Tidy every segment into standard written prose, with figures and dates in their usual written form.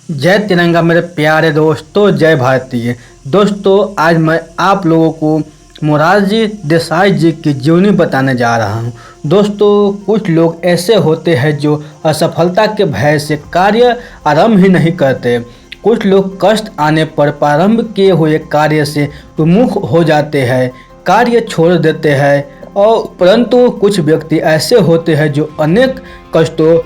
जय तिरंगा मेरे प्यारे दोस्तों, जय भारतीय दोस्तों। आज मैं आप लोगों को मोरारजी देसाई जी की जीवनी बताने जा रहा हूं। दोस्तों, कुछ लोग ऐसे होते हैं जो असफलता के भय से कार्य आरंभ ही नहीं करते। कुछ लोग कष्ट आने पर प्रारंभ किए हुए कार्य से विमुख हो जाते हैं, कार्य छोड़ देते हैं। और परंतु कुछ व्यक्ति ऐसे होते हैं जो अनेक कष्टों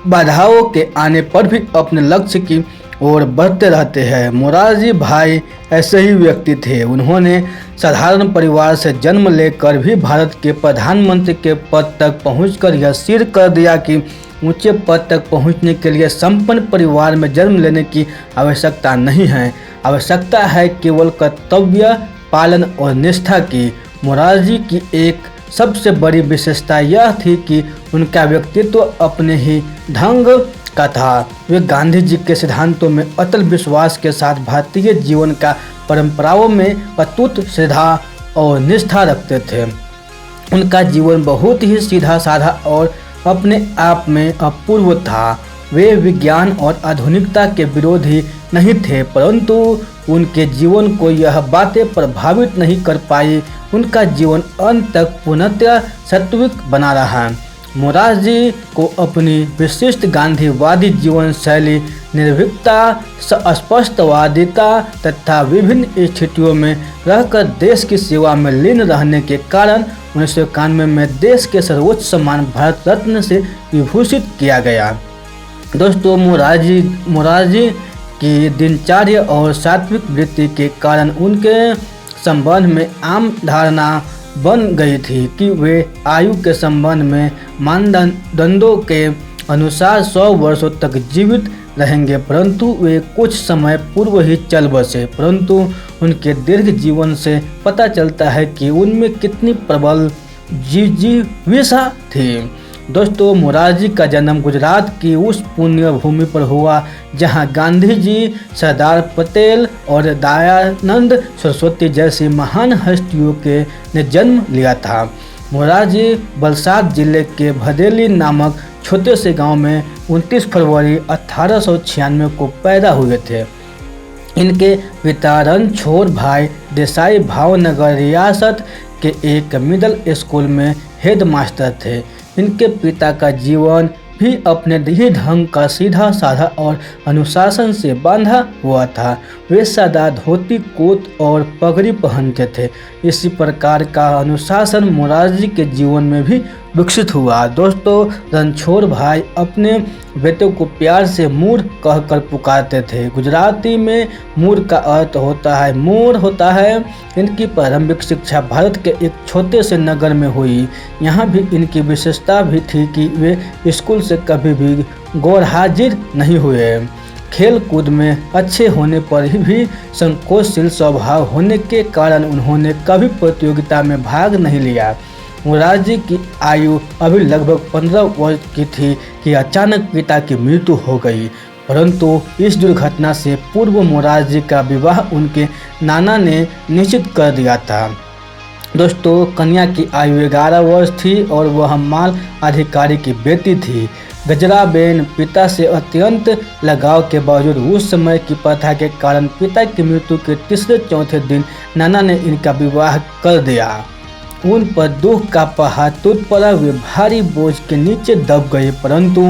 बाधाओं के आने पर भी अपने लक्ष्य की ओर बढ़ते रहते हैं। मोरारजी भाई ऐसे ही व्यक्ति थे। उन्होंने साधारण परिवार से जन्म लेकर भी भारत के प्रधानमंत्री के पद तक पहुंचकर यह सिद्ध कर दिया कि ऊंचे पद तक पहुंचने के लिए संपन्न परिवार में जन्म लेने की आवश्यकता नहीं है। आवश्यकता है केवल कर्तव्य पालन और निष्ठा की। मोरारजी की एक सबसे बड़ी विशेषता यह थी कि उनका व्यक्तित्व अपने ही ढंग का था। वे गांधी जी के सिद्धांतों में अटल विश्वास के साथ भारतीय जीवन का परंपराओं में अटूट श्रद्धा और निष्ठा रखते थे। उनका जीवन बहुत ही सीधा साधा और अपने आप में अपूर्व था। वे विज्ञान और आधुनिकता के विरोधी नहीं थे, परंतु उनके जीवन को यह बातें प्रभावित नहीं कर पाई। उनका जीवन अंत तक पूर्णतः सात्विक बना रहा। मोरारजी को अपनी विशिष्ट गांधीवादी जीवन शैली, निर्भीकता, स्पष्टवादिता तथा विभिन्न स्थितियों में रहकर देश की सेवा में लीन रहने के कारण 1991 में देश के सर्वोच्च सम्मान भारत रत्न से विभूषित किया गया। दोस्तों, मोरारजी की दिनचर्या और सात्विक वृत्ति के कारण उनके संबंध में आम धारणा बन गई थी कि वे आयु के संबंध में मानदंडों के अनुसार 100 वर्षों तक जीवित रहेंगे, परंतु वे कुछ समय पूर्व ही चल बसे। परंतु उनके दीर्घ जीवन से पता चलता है कि उनमें कितनी प्रबल जिज्ञासा थी। दोस्तों, मोरारजी का जन्म गुजरात की उस पुण्य भूमि पर हुआ जहां गांधी जी, सरदार पटेल और दयानंद सरस्वती जैसी महान हस्तियों ने जन्म लिया था। मोरारजी वलसाड जिले के भदेली नामक छोटे से गांव में 29 फरवरी 1896 को पैदा हुए थे। इनके पिता रणछोड़ भाई देसाई भावनगर रियासत के एक मिडिल स्कूल में हेडमास्टर थे। इनके पिता का जीवन भी अपने ही ढंग का सीधा साधा और अनुशासन से बांधा हुआ था। वे सादा धोती, कोट और पगड़ी पहनते थे। इसी प्रकार का अनुशासन मोरारजी के जीवन में भी विकसित हुआ। दोस्तों, रणछोड़ भाई अपने बेटे को प्यार से मूर कहकर पुकारते थे। गुजराती में मूर का अर्थ होता है मोर होता है। इनकी प्रारंभिक शिक्षा भारत के एक छोटे से नगर में हुई। यहाँ भी इनकी विशेषता भी थी कि वे स्कूल से कभी भी गैरहाजिर नहीं हुए। खेल कूद में अच्छे होने पर भी संकोचशील स्वभाव होने के कारण उन्होंने कभी प्रतियोगिता में भाग नहीं लिया। मोरारजी की आयु अभी लगभग 15 वर्ष की थी कि अचानक पिता की मृत्यु हो गई, परंतु इस दुर्घटना से पूर्व मोरारजी का विवाह उनके नाना ने निश्चित कर दिया था। दोस्तों, कन्या की आयु 11 वर्ष थी और वह माल अधिकारी की बेटी थी। गजराबेन पिता से अत्यंत लगाव के बावजूद उस समय की प्रथा के कारण पिता की मृत्यु के तीसरे चौथे दिन नाना ने इनका विवाह कर दिया। उन पर दुख का पहाड़ टूट पड़ा। वे भारी बोझ के नीचे दब गए, परंतु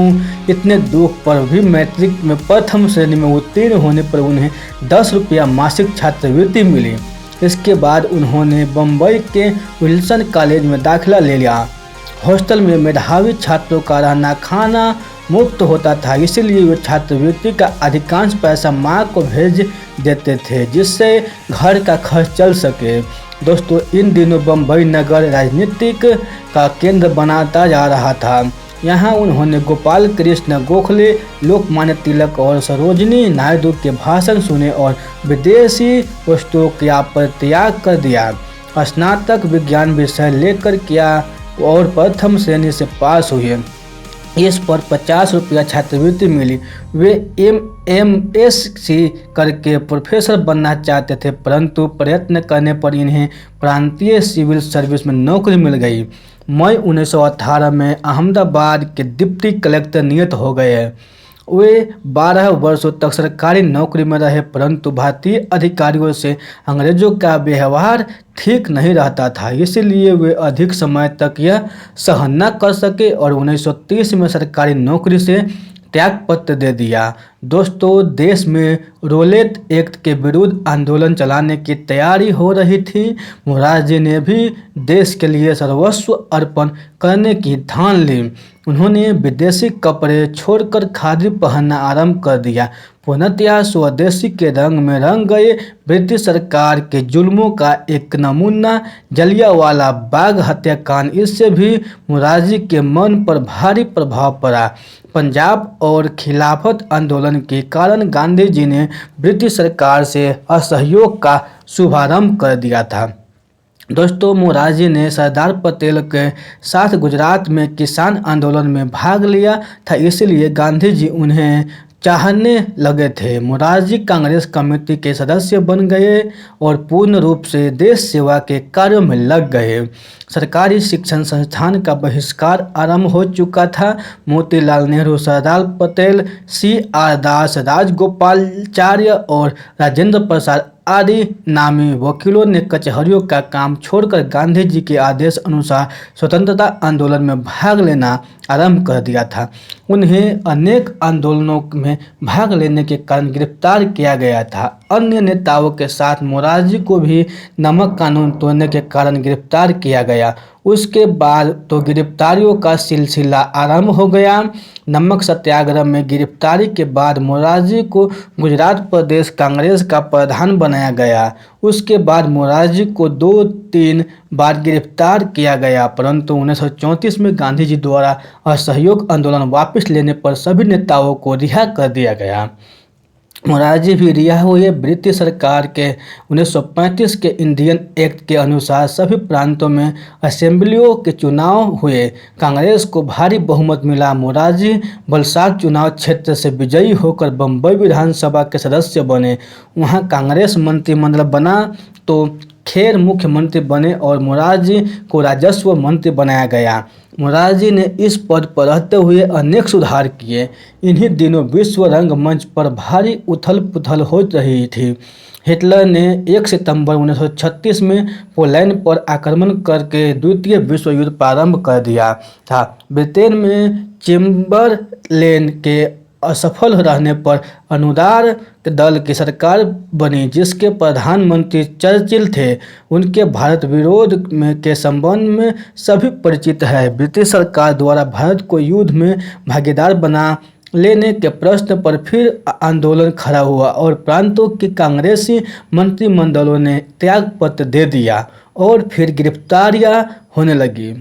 इतने दुख पर भी मैट्रिक में प्रथम श्रेणी में उत्तीर्ण होने पर उन्हें 10 रुपया मासिक छात्रवृत्ति मिली। इसके बाद उन्होंने बम्बई के विल्सन कॉलेज में दाखिला ले लिया। हॉस्टल में मेधावी छात्रों का रहना खाना मुफ्त होता था, इसलिए वे छात्रवृत्ति का अधिकांश पैसा माँ को भेज देते थे जिससे घर का खर्च चल सके। दोस्तों, इन दिनों बम्बई नगर राजनीतिक का केंद्र बनाता जा रहा था। यहाँ उन्होंने गोपाल कृष्ण गोखले, लोकमान्य तिलक और सरोजिनी नायडू के भाषण सुने और विदेशी वस्तुओं का परित्याग कर दिया। स्नातक विज्ञान विषय लेकर किया और प्रथम श्रेणी से पास हुए। इस पर 50 रुपया छात्रवृत्ति मिली। वे MSc करके प्रोफेसर बनना चाहते थे, परंतु प्रयत्न करने पर इन्हें प्रांतीय सिविल सर्विस में नौकरी मिल गई। मई 1918 में अहमदाबाद के डिप्टी कलेक्टर नियुक्त हो गए। वे 12 वर्षों तक सरकारी नौकरी में रहे, परंतु भारतीय अधिकारियों से अंग्रेजों का व्यवहार ठीक नहीं रहता था, इसलिए वे अधिक समय तक यह सहन न कर सके और 1930 में सरकारी नौकरी से त्यागपत्र दे दिया। दोस्तों, देश में रोलेट एक्ट के विरुद्ध आंदोलन चलाने की तैयारी हो रही थी। मोरारजी ने भी देश के लिए सर्वस्व अर्पण करने की ठान ली। उन्होंने विदेशी कपड़े छोड़कर खादी पहनना आरंभ कर दिया। पूर्णतः स्वदेशी के रंग में रंग गए। ब्रिटिश सरकार के जुल्मों का एक नमूना जलियांवाला बाग हत्याकांड, इससे भी मोरारजी के मन पर भारी प्रभाव पड़ा। पंजाब और खिलाफत आंदोलन के कारण गांधी जी ने ब्रिटिश सरकार से असहयोग का शुभारंभ कर दिया था। दोस्तों, मोरारजी ने सरदार पटेल के साथ गुजरात में किसान आंदोलन में भाग लिया था, इसलिए गांधी जी उन्हें चाहने लगे थे। मोरारजी कांग्रेस कमेटी के सदस्य बन गए और पूर्ण रूप से देश सेवा के कार्यों में लग गए। सरकारी शिक्षण संस्थान का बहिष्कार आरंभ हो चुका था। मोतीलाल नेहरू, सरदार पटेल, C.R. दास, राजगोपालाचार्य और राजेंद्र प्रसाद आदि नामी वकीलों ने कचहरियों का काम छोड़कर गांधी जी के आदेश अनुसार स्वतंत्रता आंदोलन में भाग लेना आरंभ कर दिया था। उन्हें अनेक आंदोलनों में भाग लेने के कारण गिरफ्तार किया गया था। अन्य नेताओं के साथ मोरारजी को भी नमक कानून तोड़ने के कारण गिरफ्तार किया गया। उसके बाद तो गिरफ्तारियों का सिलसिला आरंभ हो गया। नमक सत्याग्रह में गिरफ्तारी के बाद मोरारजी को गुजरात प्रदेश कांग्रेस का प्रधान बनाया गया। उसके बाद मोरारजी को 2-3 बार गिरफ्तार किया गया, परंतु 1934 में गांधी जी द्वारा असहयोग आंदोलन वापस लेने पर सभी नेताओं को रिहा कर दिया गया। मोरारजी भी रिहा हुए। ब्रिटिश सरकार के 1935 के इंडियन एक्ट के अनुसार सभी प्रांतों में असेंबलियों के चुनाव हुए। कांग्रेस को भारी बहुमत मिला। मोरारजी वलसाड चुनाव क्षेत्र से विजयी होकर बम्बई विधानसभा के सदस्य बने। वहां कांग्रेस मंत्रिमंडल बना तो खेर मुख्यमंत्री बने और मोरारजी को राजस्व मंत्री बनाया गया। मोरारजी ने इस पद पर रहते हुए अनेक सुधार किए। इन्हीं दिनों विश्व रंगमंच पर भारी उथल पुथल हो रही थी। हिटलर ने 1 सितंबर 1936 में पोलैंड पर आक्रमण करके द्वितीय विश्व युद्ध प्रारंभ कर दिया था। ब्रिटेन में चेम्बरलेन के असफल रहने पर अनुदार दल की सरकार बनी, जिसके प्रधानमंत्री चर्चिल थे। उनके भारत विरोध के संबंध में सभी परिचित है। ब्रिटिश सरकार द्वारा भारत को युद्ध में भागीदार बना लेने के प्रश्न पर फिर आंदोलन खड़ा हुआ और प्रांतों के कांग्रेसी मंत्रिमंडलों ने त्यागपत्र दे दिया और फिर गिरफ्तारियां होने लगी।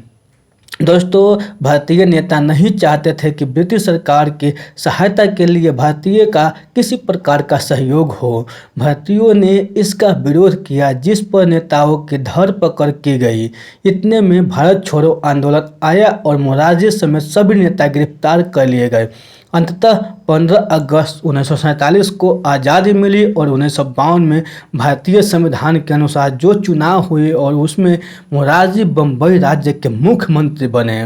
दोस्तों, भारतीय नेता नहीं चाहते थे कि ब्रिटिश सरकार की सहायता के लिए भारतीय का किसी प्रकार का सहयोग हो। भारतीयों ने इसका विरोध किया, जिस पर नेताओं की धरपकड़ की गई। इतने में भारत छोड़ो आंदोलन आया और मोरारजी समेत सभी नेता गिरफ्तार कर लिए गए। अंततः 15 अगस्त 1947 को आज़ादी मिली और 1952 में भारतीय संविधान के अनुसार जो चुनाव हुए और उसमें मोरारजी बम्बई राज्य के मुख्यमंत्री बने।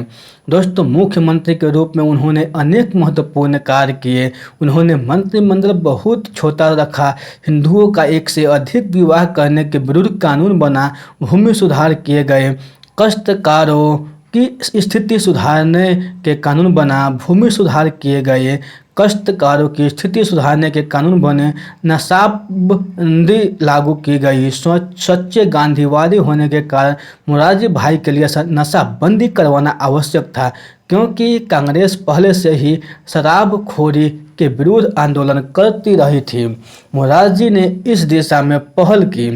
दोस्तों, मुख्यमंत्री के रूप में उन्होंने अनेक महत्वपूर्ण कार्य किए। उन्होंने मंत्रिमंडल बहुत छोटा रखा, हिंदुओं का एक से अधिक विवाह करने के विरुद्ध कानून बना, भूमि सुधार किए गए, काश्तकारों की स्थिति सुधारने के कानून बना, भूमि सुधार किए गए, काश्तकारों की स्थिति सुधारने के कानून बने, नशाबंदी लागू की गई। सच्चे गांधीवादी होने के कारण मोरारजी भाई के लिए नशाबंदी करवाना आवश्यक था, क्योंकि कांग्रेस पहले से ही शराबखोरी के विरुद्ध आंदोलन करती रही थी। मोरारजी ने इस दिशा में पहल की।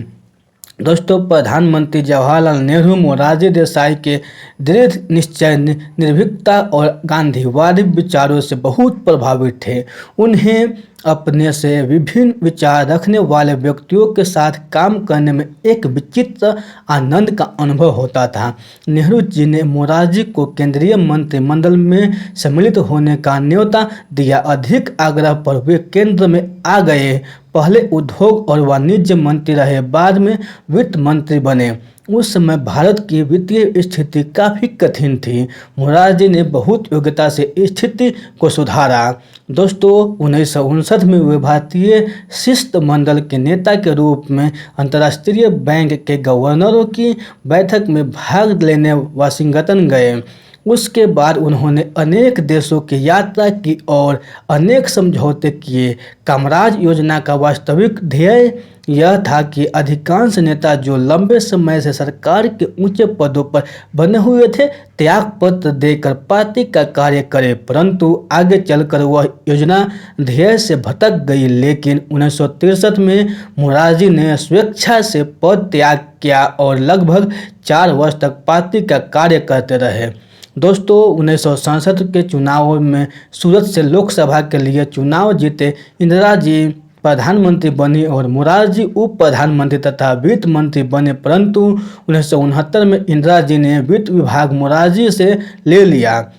दोस्तों, प्रधानमंत्री जवाहरलाल नेहरू मोरारजी देसाई के दृढ़ निश्चय, निर्भीकता और गांधीवादी विचारों से बहुत प्रभावित थे। उन्हें अपने से विभिन्न विचार रखने वाले व्यक्तियों के साथ काम करने में एक विचित्र आनंद का अनुभव होता था। नेहरू जी ने मोरारजी को केंद्रीय मंत्रिमंडल में सम्मिलित होने का न्योता दिया। अधिक आग्रह पर वे केंद्र में आ गए, पहले उद्योग और वाणिज्य मंत्री रहे, बाद में वित्त मंत्री बने। उस समय भारत की वित्तीय स्थिति काफ़ी कठिन थी। मोरारजी ने बहुत योग्यता से स्थिति को सुधारा। दोस्तों 1959 में वे भारतीय शिष्टमंडल के नेता के रूप में अंतर्राष्ट्रीय बैंक के गवर्नरों की बैठक में भाग लेने वाशिंगटन गए। उसके बाद उन्होंने अनेक देशों की यात्रा की और अनेक समझौते किए। कामराज योजना का वास्तविक ध्येय यह था कि अधिकांश नेता जो लंबे समय से सरकार के ऊंचे पदों पर बने हुए थे, त्यागपत्र देकर पार्टी का कार्य करें, परंतु आगे चलकर वह योजना ध्येय से भटक गई। लेकिन 1963 में मोरारजी ने स्वेच्छा से पद त्याग किया और लगभग 4 वर्ष तक पार्टी का कार्य करते रहे। दोस्तों 1967 के चुनाव में सूरत से लोकसभा के लिए चुनाव जीते इंदिरा जी प्रधानमंत्री बनी और मोरारजी उप प्रधानमंत्री तथा वित्त मंत्री बने, परंतु 1969 में इंदिरा जी ने वित्त विभाग मोरारजी से ले लिया।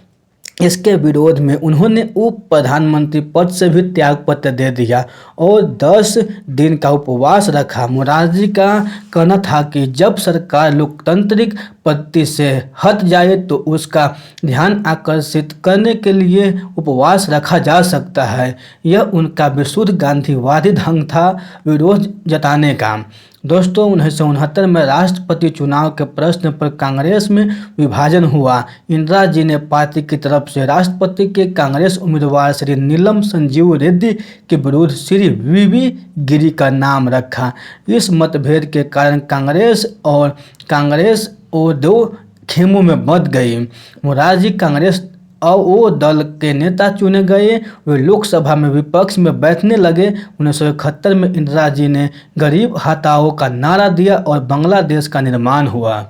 इसके विरोध में उन्होंने उप प्रधानमंत्री पद से भी त्यागपत्र दे दिया और 10 दिन का उपवास रखा। मोरारजी का कहना था कि जब सरकार लोकतांत्रिक पद्धति से हट जाए तो उसका ध्यान आकर्षित करने के लिए उपवास रखा जा सकता है। यह उनका विशुद्ध गांधीवादी ढंग था विरोध जताने का। दोस्तों 1969 में राष्ट्रपति चुनाव के प्रश्न पर कांग्रेस में विभाजन हुआ। इंदिरा जी ने पार्टी की तरफ से राष्ट्रपति के कांग्रेस उम्मीदवार श्री नीलम संजीव रेड्डी के विरुद्ध श्री वीवी गिरी का नाम रखा। इस मतभेद के कारण कांग्रेस और 2 खेमों में बंट गई। मोरारजी कांग्रेस और वो दल के नेता चुने गए। वे लोकसभा में विपक्ष में बैठने लगे। 1971 में इंदिरा जी ने गरीब हटाओ का नारा दिया और बांग्लादेश का निर्माण हुआ।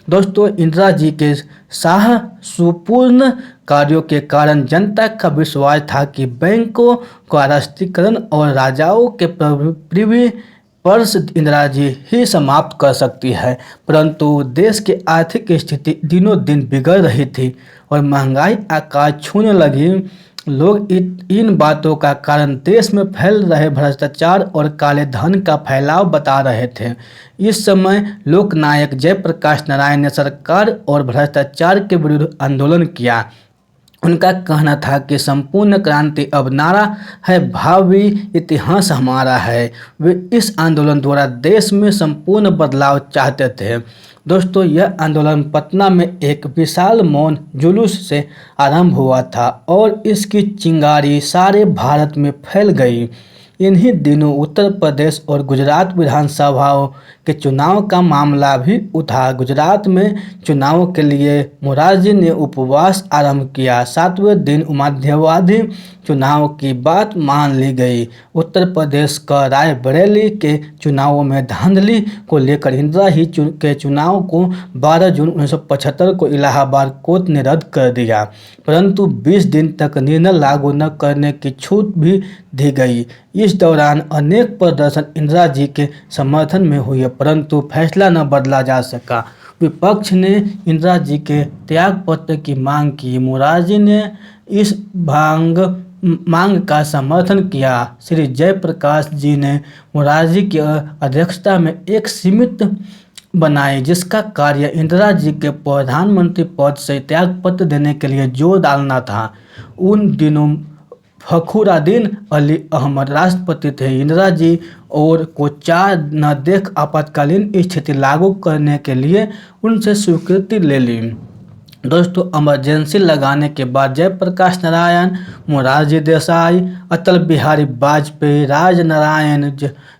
दोस्तों इंदिरा जी के साहसपूर्ण कार्यों के कारण जनता का विश्वास था कि बैंकों का राष्ट्रीयकरण और राजाओं के प्रिवी पर्स इंदिरा जी ही समाप्त कर सकती है, परंतु देश की आर्थिक स्थिति दिनों दिन बिगड़ रही थी और महंगाई आकाश छूने लगी। लोग इन बातों का कारण देश में फैल रहे भ्रष्टाचार और काले धन का फैलाव बता रहे थे। इस समय लोकनायक जयप्रकाश नारायण ने सरकार और भ्रष्टाचार के विरुद्ध आंदोलन किया। उनका कहना था कि संपूर्ण क्रांति अब नारा है, भावी इतिहास हमारा है। वे इस आंदोलन द्वारा देश में संपूर्ण बदलाव चाहते थे। दोस्तों यह आंदोलन पटना में एक विशाल मौन जुलूस से आरंभ हुआ था और इसकी चिंगारी सारे भारत में फैल गई। इन्हीं दिनों उत्तर प्रदेश और गुजरात विधानसभाओं के चुनाव का मामला भी उठा। गुजरात में चुनाव के लिए मोरारजी ने उपवास आरंभ किया। 7वें दिन मध्यावधि चुनाव की बात मान ली गई। उत्तर प्रदेश का रायबरेली के चुनावों में धांधली को लेकर इंदिरा ही के चुनाव को 12 जून 1975 को इलाहाबाद कोर्ट ने रद्द कर दिया, परंतु 20 दिन तक निर्णय लागू न करने की छूट भी दी गई। इस दौरान अनेक प्रदर्शन इंदिरा जी के समर्थन में हुए, परंतु फैसला न बदला जा सका। विपक्ष ने इंदिरा जी के त्यागपत्र की मांग की। मोरारजी ने इस मांग का समर्थन किया। श्री जयप्रकाश जी ने मोरारजी की अध्यक्षता में एक समिति बनाई जिसका कार्य इंदिरा जी के प्रधानमंत्री पद से त्यागपत्र देने के लिए जोर डालना था। उन दिनों फखरुद्दीन अली अहमद राष्ट्रपति थे। इंदिरा जी और को चार न देख आपातकालीन स्थिति लागू करने के लिए उनसे स्वीकृति ले ली। दोस्तों इमरजेंसी लगाने के बाद जयप्रकाश नारायण, मोरारजी देसाई, अटल बिहारी वाजपेयी, राज नारायण,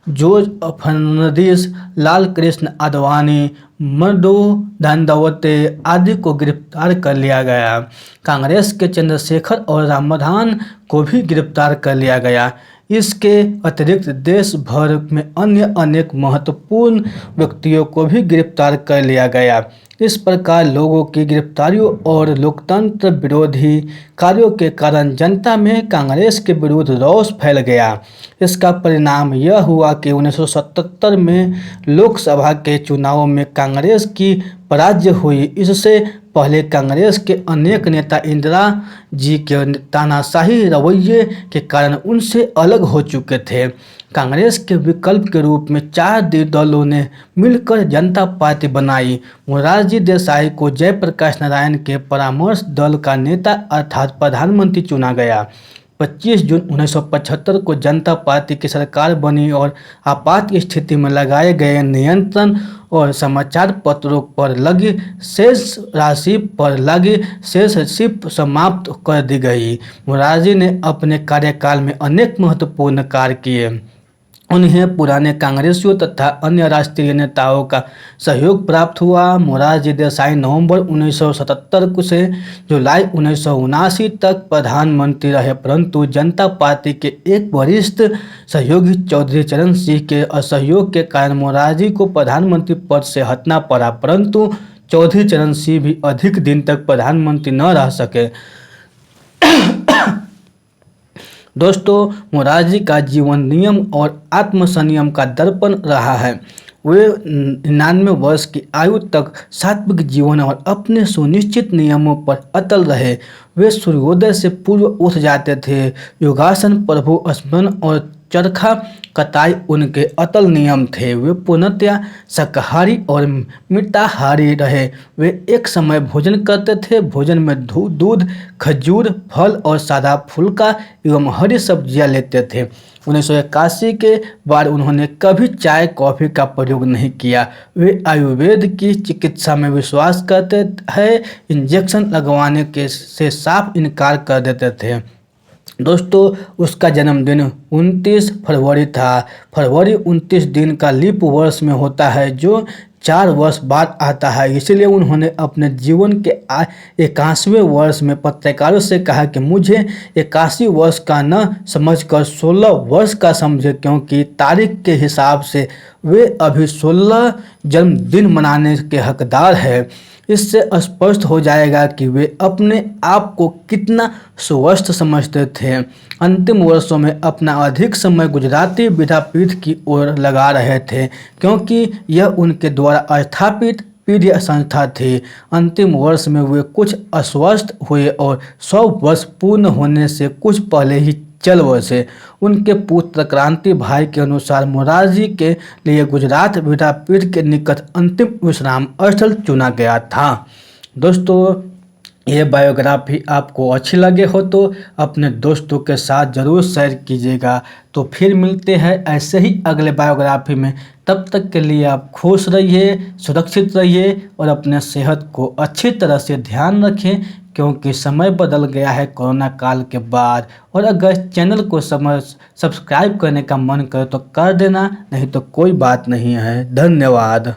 जॉर्ज फर्नांडिस, लाल कृष्ण आडवाणी, मधु दंडवते आदि को गिरफ्तार कर लिया गया। कांग्रेस के चंद्रशेखर और राममाधव को भी गिरफ्तार कर लिया गया। इसके अतिरिक्त देश भर में अन्य अनेक महत्वपूर्ण व्यक्तियों को भी गिरफ्तार कर लिया गया। इस प्रकार लोगों की गिरफ्तारियों और लोकतंत्र विरोधी कार्यों के कारण जनता में कांग्रेस के विरुद्ध रोष फैल गया। इसका परिणाम यह हुआ कि 1977 में लोकसभा के चुनावों में कांग्रेस की पराजय हुई। इससे पहले कांग्रेस के अनेक नेता इंदिरा जी के तानाशाही रवैये के कारण उनसे अलग हो चुके थे। कांग्रेस के विकल्प के रूप में 4 दलों ने मिलकर जनता पार्टी बनाई। मोरारजी देसाई को जयप्रकाश नारायण के परामर्श दल का नेता अर्थात प्रधानमंत्री चुना गया। 25 जून 1975 को जनता पार्टी की सरकार बनी और आपात स्थिति में लगाए गए नियंत्रण और समाचार पत्रों पर लगी शेष राशि पर लगी सेसरशिप समाप्त कर दी गई। मोरारजी ने अपने कार्यकाल में अनेक महत्वपूर्ण कार्य किए। उन्हें पुराने कांग्रेसियों तथा अन्य राष्ट्रीय नेताओं का सहयोग प्राप्त हुआ। मोरारजी देसाई नवंबर 1977 से जुलाई 1979 तक प्रधानमंत्री रहे, परंतु जनता पार्टी के एक वरिष्ठ सहयोगी चौधरी चरण सिंह के असहयोग के कारण मोरारजी को प्रधानमंत्री पद से हटना पड़ा, परंतु चौधरी चरण सिंह भी अधिक दिन तक प्रधानमंत्री न रह सके। दोस्तों, मोरारजी का जीवन नियम और आत्मसंयम का दर्पण रहा है। वे 99 वर्ष की आयु तक सात्विक जीवन और अपने सुनिश्चित नियमों पर अटल रहे। वे सूर्योदय से पूर्व उठ जाते थे। योगासन, प्रभु स्मरण और चरखा कताई उनके अटल नियम थे। वे पूर्णतया शाकाहारी और मिताहारी रहे। वे एक समय भोजन करते थे। भोजन में दूध, खजूर, फल और सादा फुल्का एवं हरी सब्जियां लेते थे। 1981 के बाद उन्होंने कभी चाय कॉफ़ी का प्रयोग नहीं किया। वे आयुर्वेद की चिकित्सा में विश्वास करते हैं। इंजेक्शन लगवाने के से साफ इनकार कर देते थे। दोस्तों, उसका जन्मदिन 29 फरवरी था। फरवरी 29 दिन का लीप वर्ष में होता है, जो 4 वर्ष बाद आता है। इसलिए उन्होंने अपने जीवन के 81वें वर्ष में पत्रकारों से कहा कि मुझे 81 वर्ष का न समझकर 16 वर्ष का समझे, क्योंकि तारीख के हिसाब से वे अभी 16 जन्मदिन मनाने के हकदार हैं। इससे स्पष्ट हो जाएगा कि वे अपने आप को कितना स्वस्थ समझते थे। अंतिम वर्षों में अपना अधिक समय गुजराती विद्यापीठ की ओर लगा रहे थे, क्योंकि यह उनके द्वारा स्थापित पीढ़ी संस्था थी। अंतिम वर्ष में वे कुछ अस्वस्थ हुए और 100 वर्ष पूर्ण होने से कुछ पहले ही चल बसे। उनके पुत्र क्रांति भाई के अनुसार मोरारजी के लिए गुजरात विद्यापीठ के निकट अंतिम विश्राम स्थल चुना गया था। दोस्तों, ये बायोग्राफी आपको अच्छी लगे हो तो अपने दोस्तों के साथ ज़रूर शेयर कीजिएगा। तो फिर मिलते हैं ऐसे ही अगले बायोग्राफी में। तब तक के लिए आप खुश रहिए, सुरक्षित रहिए और अपने सेहत को अच्छी तरह से ध्यान रखें, क्योंकि समय बदल गया है कोरोना काल के बाद। और अगर चैनल को सब्सक्राइब करने का मन करे तो कर देना, नहीं तो कोई बात नहीं है। धन्यवाद।